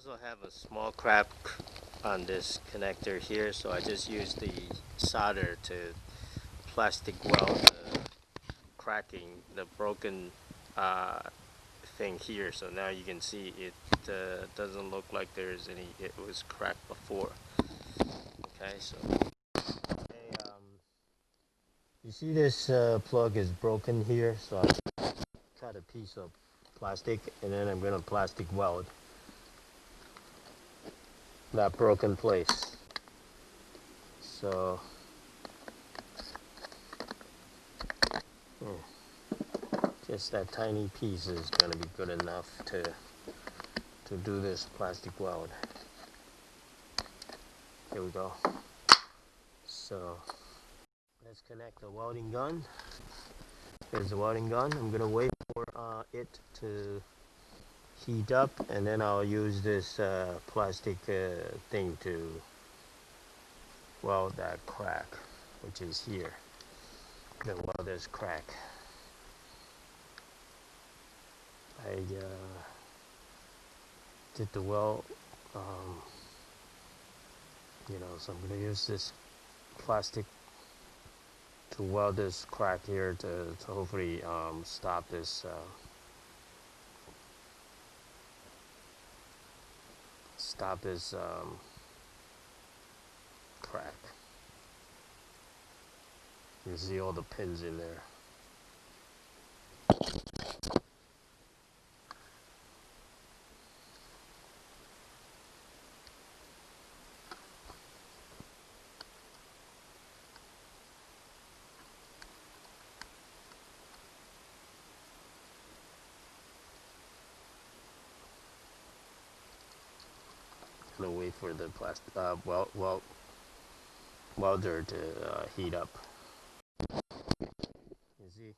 also have a small crack on this connector here, so I just use the solder to plastic weld the cracking, the broken thing here. So now you can see it doesn't look like there's any, it was cracked before. Okay, so you see this plug is broken here, so I cut a piece of plastic and then I'm going to plastic weld that broken place. So just that tiny piece is going to be good enough to do this plastic weld. Here we go. So let's connect the welding gun. Here's the welding gun. I'm gonna wait for it to heat up, and then I'll use this plastic thing to weld that crack, which is here. I'm gonna weld this crack. I did the weld, so I'm gonna use this plastic to weld this crack here to hopefully stop this crack. You see all the pins in there. Gonna wait for the plastic welder to heat up. You see,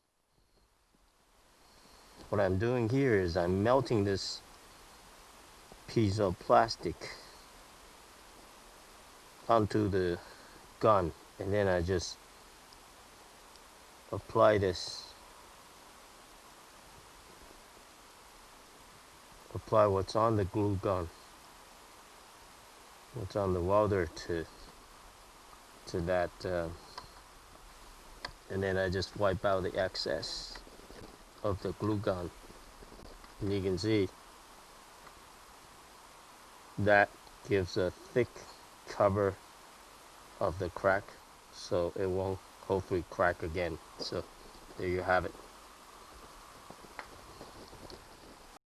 what I'm doing here is I'm melting this piece of plastic onto the gun, and then I just apply what's on the glue gun, what's on the welder to that, and then I just wipe out the excess of the glue gun, and you can see that gives a thick cover of the crack, so it won't hopefully crack again. So there you have it.